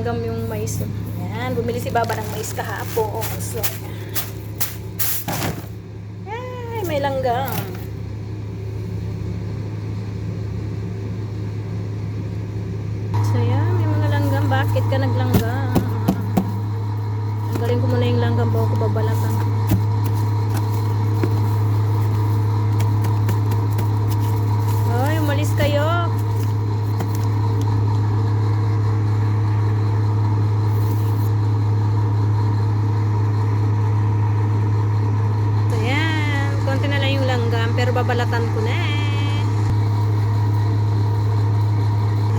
langgam yung mais. Yan, bumili si Baba ng mais kahapon. So, ay, may langgam. So, yan, may mga langgam. Bakit ka naglanggam? Tanggalin ko muna yung langgam bago ko babalatan. Ay, umalis kayo. Pero babalatan ko na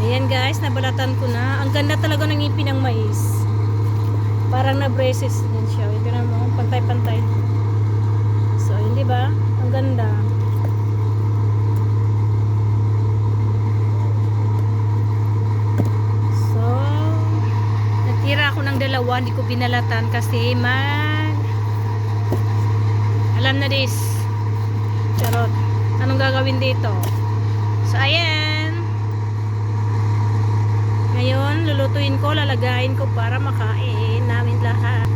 Ayan guys, nabalatan ko na. Ang ganda talaga ng ngipin ng mais. Parang na-braces din siya. Ito na mo, pantay-pantay. So, hindi ba? Ang ganda. So, natira ako ng dalawa. Hindi ko binalatan kasi alam na this. Charot. Anong gagawin dito? So, ayan. Ngayon, lulutuin ko, lalagayin ko para makain namin lahat.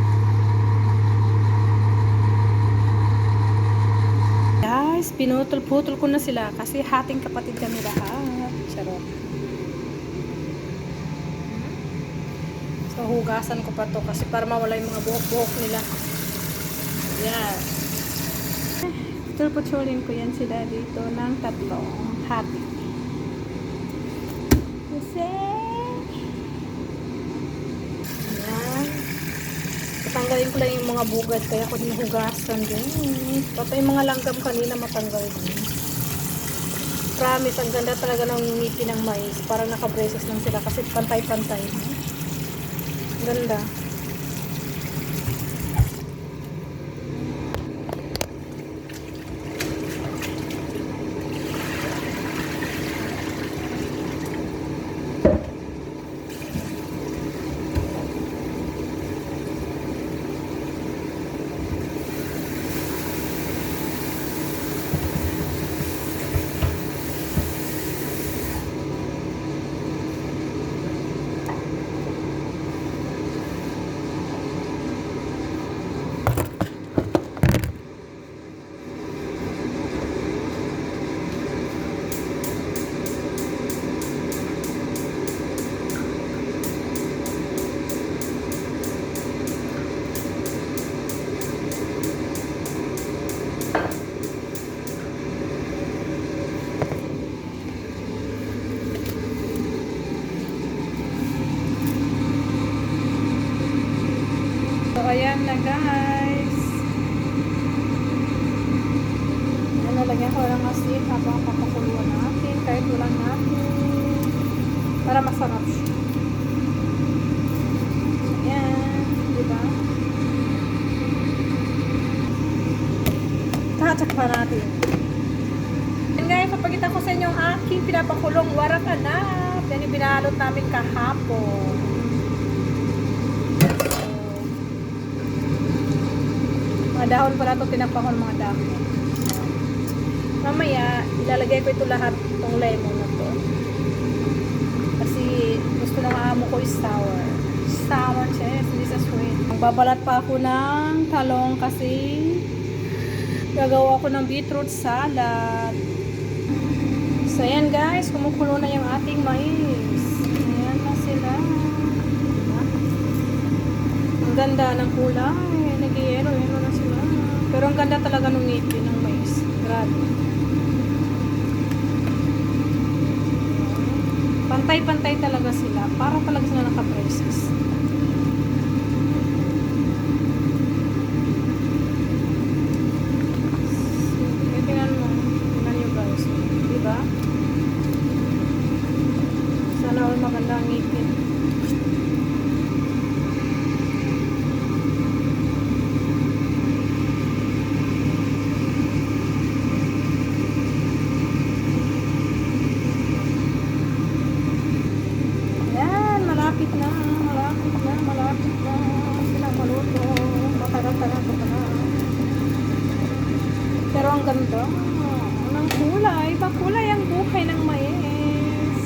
Guys, pinutol-putol ko na sila kasi hating kapatid kami lahat. Charot. So, hugasan ko pa to kasi para mawala yung mga buhok-buhok nila. Yan. Putulin ko yan sila dito ng tatlong hati. Kasi ayan. Tatanggalin ko lang yung mga bugad kaya ko hinuhugasan din. Pati yung mga langgam kanina matanggal din. Promise, ang ganda talaga ng ngipin ng mais. Parang naka-braces lang sila kasi pantay-pantay. Ganda. Ayan na guys. Ano, lagyan ko lang asin habang papakuluan natin kahit walang natin para masarap siya. Ayan, diba? Tatsak pa natin. Ayan guys, papakita ko sa inyo ang aking pinapakulong warak anak. Yan yung binalot namin kahapon. Mga dahon pala ito, tinapakon mga dahon. Mamaya, ilalagay ko ito lahat, itong lemon na to. Kasi gusto ng amo ko is sour. Sour, chess, hindi sa sweet. Magbabalat pa ako ng talong kasi gagawa ko ng beetroot salad. So, ayan guys, kumukulo na yung ating mais. Ayan na sila. Ang ganda ng kulay. Nag-yelo na sila. Pero ang ganda talaga ng ngipin ng mais. Grabe. Pantay-pantay talaga sila. Para talaga sila naka-braces. Tingnan mo. Tingnan nyo guys. Diba? Sana all maganda ang ngipin. Malapit na silang maluto. Matagal-tagal ko na. Pero ang ganda ng kulay. Iba kulay ang buhay ng mais.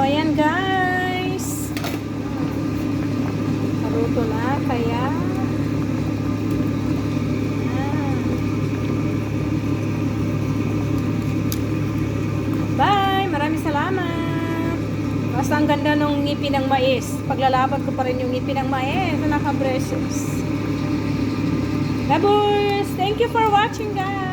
ayan guys. Naluto na, kaya bye! Maraming salamat! Basta ang ganda ng ngipin ng mais. Paglalaban ko pa rin yung ngipin ng mais na naka-braces. Labos! Thank you for watching guys!